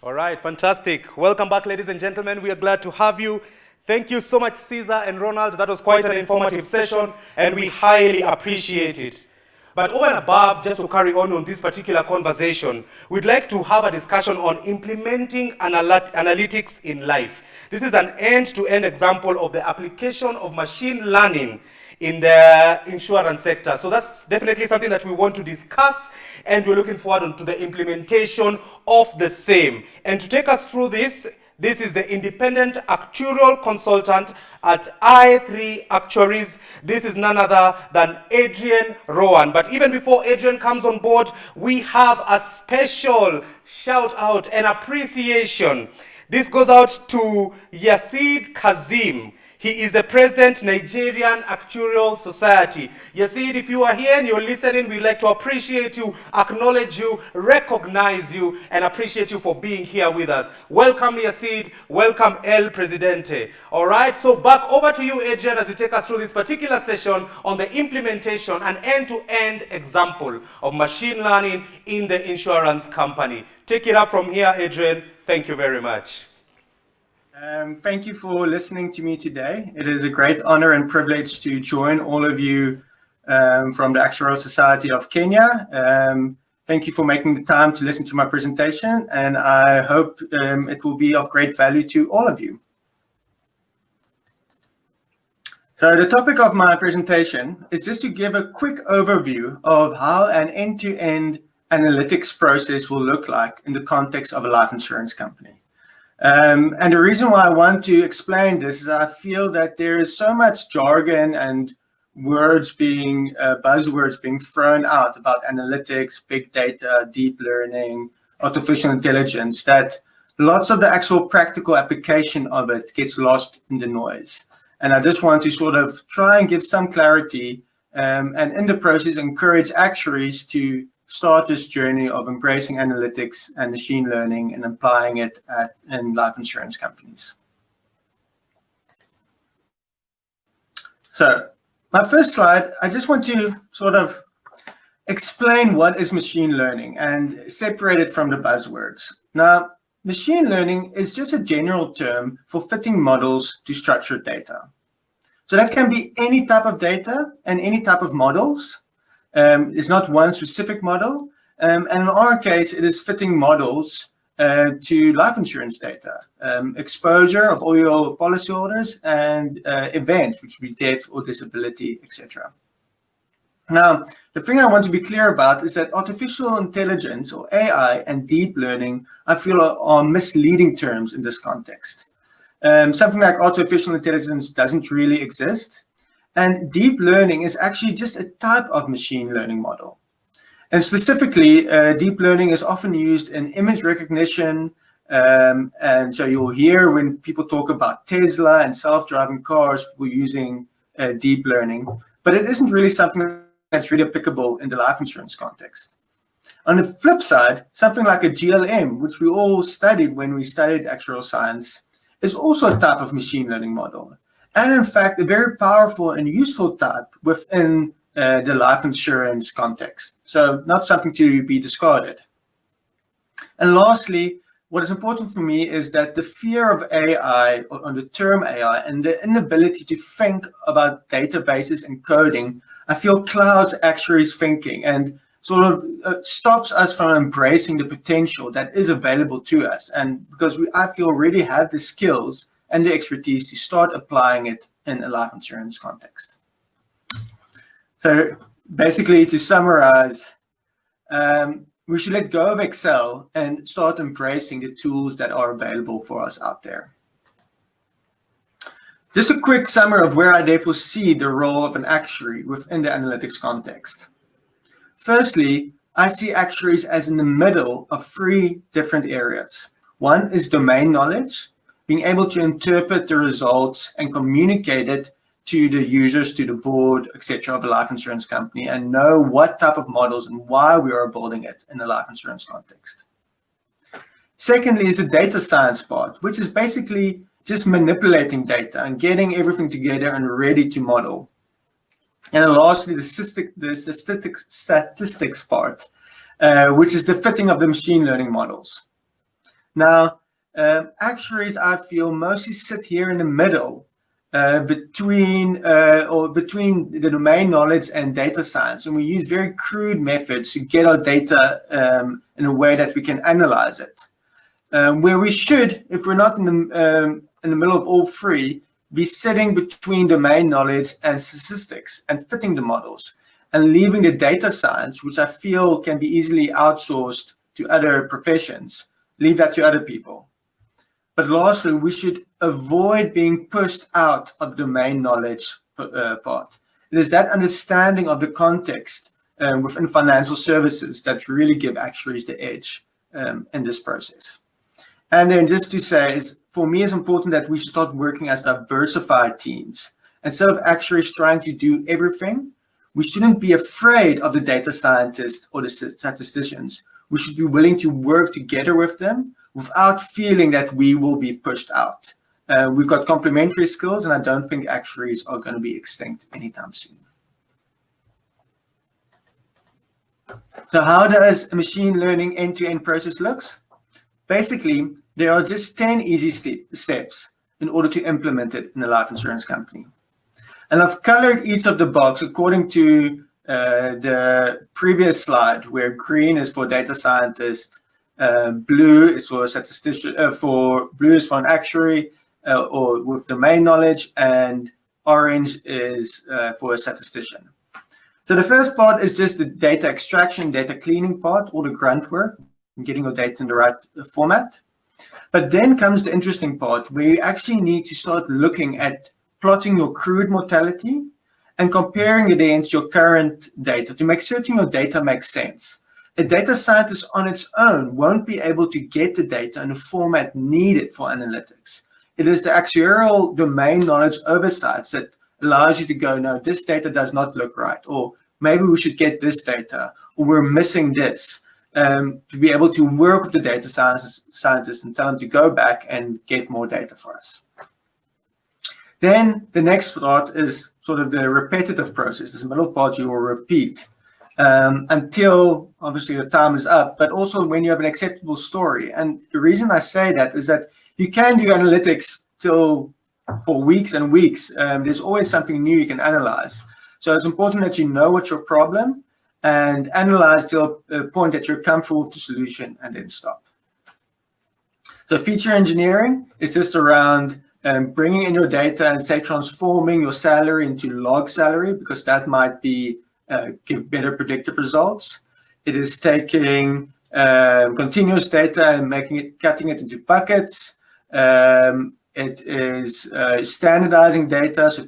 All right, fantastic. Welcome back, ladies and gentlemen. We are glad to have you. Thank you so much, Caesar and Ronald. That was quite an informative session, and we highly appreciate it. But over and above, just to carry on this particular conversation, we'd like to have a discussion on implementing analytics in life. This is an end-to-end example of the application of machine learning in the insurance sector. So that's definitely something that we want to discuss, and we're looking forward to the implementation of the same. And to take us through this is the independent actuarial consultant at i3 Actuaries. This is none other than Adriaan Rowan. But even before Adriaan comes on board, we have a special shout out and appreciation. This goes out to Yasid Kazim. He is the President, Nigerian Actuarial Society. Yasid, if you are here and you're listening, we'd like to appreciate you, acknowledge you, recognize you, and appreciate you for being here with us. Welcome, Yasid. Welcome, El Presidente. All right, so back over to you, Adriaan, as you take us through this particular session on the implementation and end-to-end example of machine learning in the insurance company. Take it up from here, Adriaan. Thank you very much. Thank you for listening to me today. It is a great honor and privilege to join all of you from the Actuarial Society of Kenya. Thank you for making the time to listen to my presentation, and I hope it will be of great value to all of you. So the topic of my presentation is just to give a quick overview of how an end-to-end analytics process will look like in the context of a life insurance company. And the reason why I want to explain this is I feel that there is so much jargon and buzzwords being thrown out about analytics, big data, deep learning, artificial intelligence, that lots of the actual practical application of it gets lost in the noise. And I just want to sort of try and give some clarity and in the process encourage actuaries to start this journey of embracing analytics and machine learning and applying it in life insurance companies. So my first slide, I just want to sort of explain what is machine learning and separate it from the buzzwords. Now, machine learning is just a general term for fitting models to structured data. So that can be any type of data and any type of models. It's not one specific model, and in our case, it is fitting models to life insurance data, exposure of all your policyholders, and events, which would be death or disability, etc. Now, the thing I want to be clear about is that artificial intelligence, or AI, and deep learning, I feel are misleading terms in this context. Something like artificial intelligence doesn't really exist. And deep learning is actually just a type of machine learning model. And specifically, deep learning is often used in image recognition. And so you'll hear when people talk about Tesla and self-driving cars, we're using deep learning. But it isn't really something that's really applicable in the life insurance context. On the flip side, something like a GLM, which we all studied when we studied actuarial science, is also a type of machine learning model. And in fact, a very powerful and useful type within the life insurance context. So not something to be discarded. And lastly, what is important for me is that the fear of AI, or on the term AI, and the inability to think about databases and coding, I feel clouds actuaries thinking and sort of stops us from embracing the potential that is available to us. And because I feel really have the skills and the expertise to start applying it in a life insurance context. So basically, to summarize, we should let go of Excel and start embracing the tools that are available for us out there. Just a quick summary of where I therefore see the role of an actuary within the analytics context. Firstly, I see actuaries as in the middle of three different areas. One is domain knowledge, being able to interpret the results and communicate it to the users, to the board, etc. of a life insurance company, and know what type of models and why we are building it in the life insurance context. Secondly is the data science part, which is basically just manipulating data and getting everything together and ready to model. And then lastly, the statistics part, which is the fitting of the machine learning models. Now, actuaries, I feel, mostly sit here in the middle between the domain knowledge and data science, and we use very crude methods to get our data in a way that we can analyze it. Where we should, if we're not in the middle of all three, be sitting between domain knowledge and statistics and fitting the models, and leaving the data science, which I feel can be easily outsourced to other professions, leave that to other people. But lastly, we should avoid being pushed out of the domain knowledge part. It is that understanding of the context within financial services that really give actuaries the edge in this process. And then just to say, for me, it's important that we start working as diversified teams. Instead of actuaries trying to do everything, we shouldn't be afraid of the data scientists or the statisticians. We should be willing to work together with them without feeling that we will be pushed out. We've got complementary skills, and I don't think actuaries are going to be extinct anytime soon. So how does a machine learning end-to-end process looks? Basically, there are just 10 easy steps in order to implement it in a life insurance company. And I've colored each of the boxes according to the previous slide, where green is for data scientist, blue is for a statistician, blue is for an actuary or with domain knowledge, and orange is for a statistician. So the first part is just the data extraction, data cleaning part, all the grunt work, and getting your data in the right format. But then comes the interesting part, where you actually need to start looking at plotting your crude mortality and comparing it against your current data to make certain your data makes sense. A data scientist on its own won't be able to get the data in the format needed for analytics. It is the actuarial domain knowledge oversights that allows you to go, no, this data does not look right, or maybe we should get this data, or we're missing this, to be able to work with the data scientists and tell them to go back and get more data for us. Then the next part is sort of the repetitive process. This middle part you will repeat until obviously the time is up, but also when you have an acceptable story. And the reason I say that is that you can do analytics for weeks and weeks. There's always something new you can analyze. So it's important that you know what's your problem and analyze till a point that you're comfortable with the solution and then stop. So feature engineering is just around bringing in your data and say transforming your salary into log salary, because that might be give better predictive results. It is taking continuous data and cutting it into buckets. It is standardizing data, so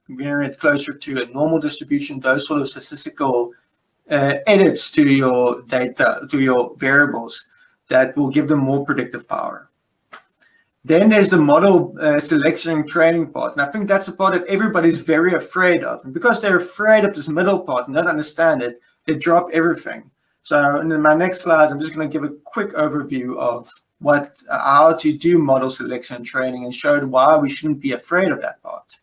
bringing it closer to a normal distribution, those sort of statistical edits to your data, to your variables that will give them more predictive power. Then there's the model selection and training part. And I think that's a part that everybody's very afraid of. And because they're afraid of this middle part and don't understand it, they drop everything. So in my next slides, I'm just going to give a quick overview of how to do model selection and training and show why we shouldn't be afraid of that part.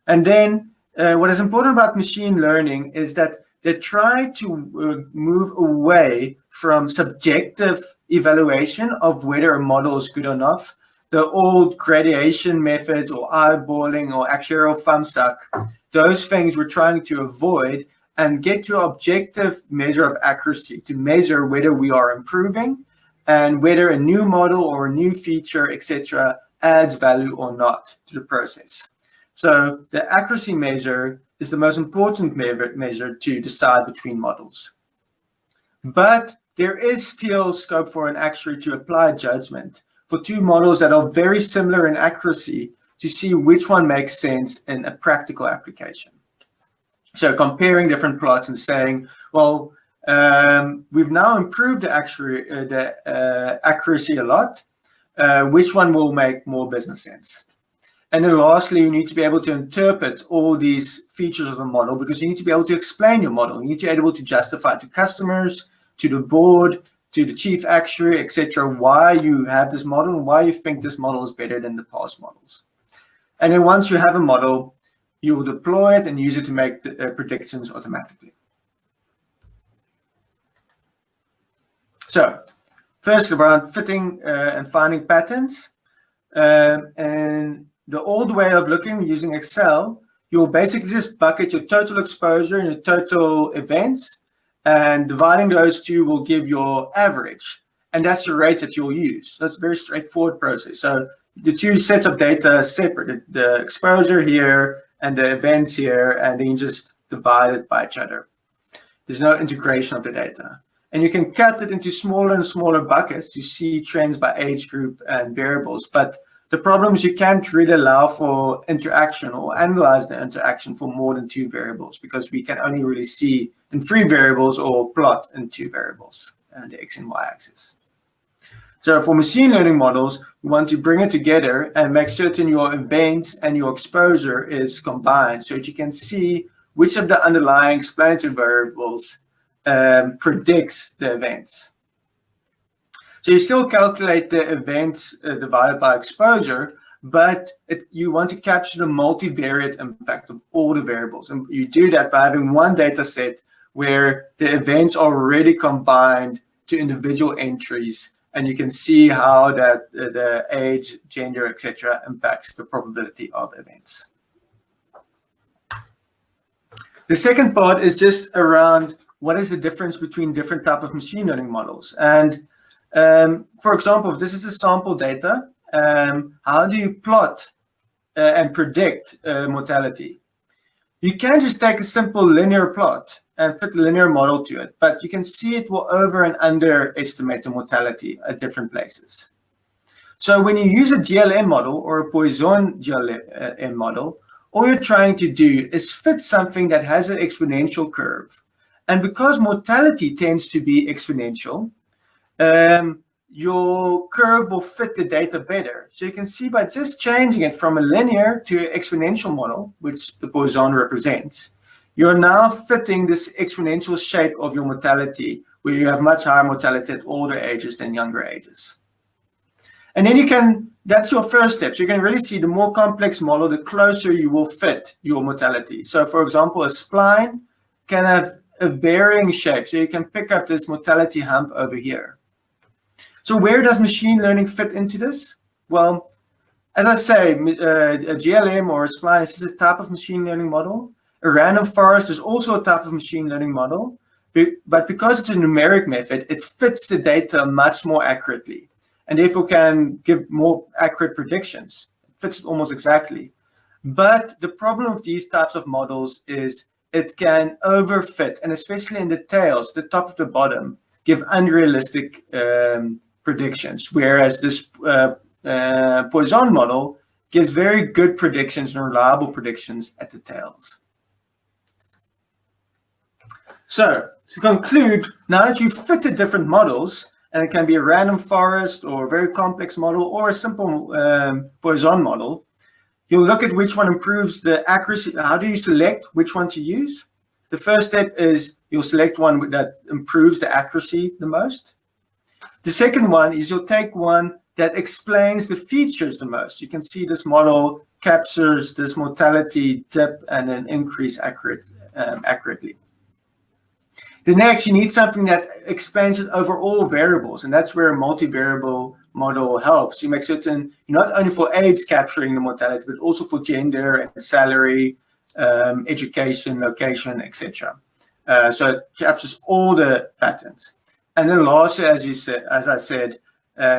And then what is important about machine learning is that they try to move away from subjective evaluation of whether a model is good or not. The old gradation methods or eyeballing or actuarial thumbsuck, those things we're trying to avoid and get to an objective measure of accuracy to measure whether we are improving and whether a new model or a new feature, etc., adds value or not to the process. So the accuracy measure is the most important measure to decide between models. But there is still scope for an actuary to apply judgment for two models that are very similar in accuracy to see which one makes sense in a practical application. So comparing different plots and saying, well, we've now improved the accuracy a lot. Which one will make more business sense? And then lastly, you need to be able to interpret all these features of the model, because you need to be able to explain your model. You need to be able to justify to customers, to the board, to the chief actuary, etc., why you have this model and why you think this model is better than the past models. And then once you have a model, you will deploy it and use it to make the predictions automatically. So First, around fitting and finding patterns. And the old way of looking using Excel, you'll basically just bucket your total exposure and your total events, and dividing those two will give your average. And that's the rate that you'll use. So it's a very straightforward process. So the two sets of data are separate, the exposure here and the events here, and then you just divide it by each other. There's no integration of the data. And you can cut it into smaller and smaller buckets to see trends by age group and variables. But the problem is you can't really allow for interaction or analyze the interaction for more than 2 variables, because we can only really see in 3 variables or plot in 2 variables, and the X and Y axis. So for machine learning models, you want to bring it together and make certain your events and your exposure is combined, so that you can see which of the underlying explanatory variables predicts the events. So you still calculate the events divided by exposure, but you want to capture the multivariate impact of all the variables. And you do that by having one data set where the events are already combined to individual entries, and you can see how that the age, gender, etc. impacts the probability of events. The second part is just around what is the difference between different types of machine learning models. And for example, if this is a sample data, how do you plot and predict mortality? You can just take a simple linear plot and fit a linear model to it, but you can see it will over and underestimate the mortality at different places. So when you use a GLM model or a Poisson GLM model, all you're trying to do is fit something that has an exponential curve. And because mortality tends to be exponential, your curve will fit the data better. So you can see by just changing it from a linear to an exponential model, which the Poisson represents, you're now fitting this exponential shape of your mortality, where you have much higher mortality at older ages than younger ages. And then that's your first step. So you can really see the more complex model, the closer you will fit your mortality. So for example, a spline can have a varying shape. So you can pick up this mortality hump over here. So where does machine learning fit into this? Well, as I say, a GLM or a spline is a type of machine learning model. A random forest is also a type of machine learning model, but because it's a numeric method, it fits the data much more accurately, and therefore can give more accurate predictions. It fits it almost exactly. But the problem with these types of models is it can overfit, and especially in the tails, the top of the bottom, give unrealistic predictions, whereas this Poisson model gives very good predictions and reliable predictions at the tails. So to conclude, now that you've fitted different models, and it can be a random forest or a very complex model or a simple Poisson model, you'll look at which one improves the accuracy. How do you select which one to use? The first step is you'll select one that improves the accuracy the most. The second one is you'll take one that explains the features the most. You can see this model captures this mortality dip and an increase accurately. The next, you need something that expands it over all variables, and that's where a multivariable model helps. You make certain, not only for age capturing the mortality, but also for gender and salary, education, location, etc. So it captures all the patterns. And then lastly, as I said,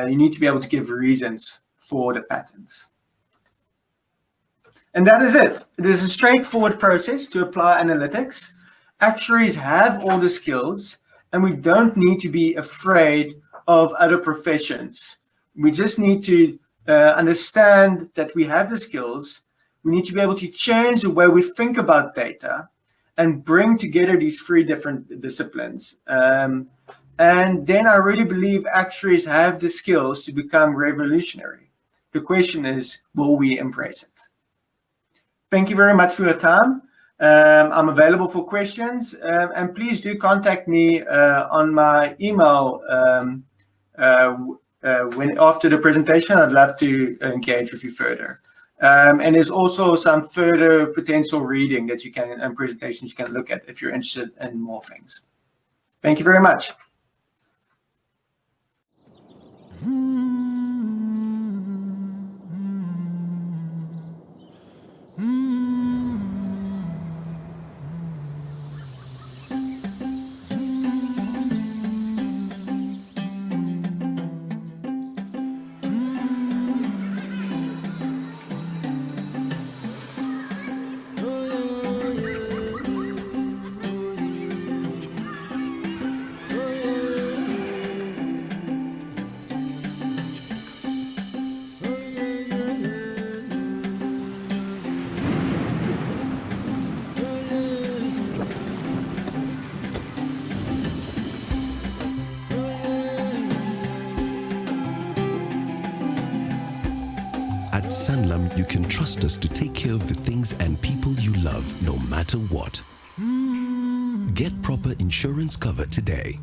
you need to be able to give reasons for the patterns. And that is it. It is a straightforward process to apply analytics. Actuaries have all the skills, and we don't need to be afraid of other professions. We just need to understand that we have the skills. We need to be able to change the way we think about data and bring together these 3 different disciplines. And then I really believe actuaries have the skills to become revolutionary. The question is, will we embrace it? Thank you very much for your time. I'm available for questions, and please do contact me on my email after the presentation. I'd love to engage with you further. And there's also some further potential reading that you can and presentations you can look at if you're interested in more things. Thank you very much. At Sanlam, you can trust us to take care of the things and people you love, no matter what. Get proper insurance cover today.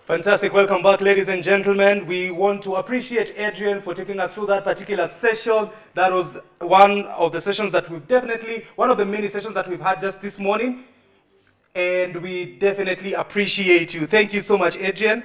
Fantastic. Welcome back, ladies and gentlemen. We want to appreciate Adriaan for taking us through that particular session. That was one of the sessions that one of the many sessions that we've had just this morning. And we definitely appreciate you. Thank you so much, Adriaan.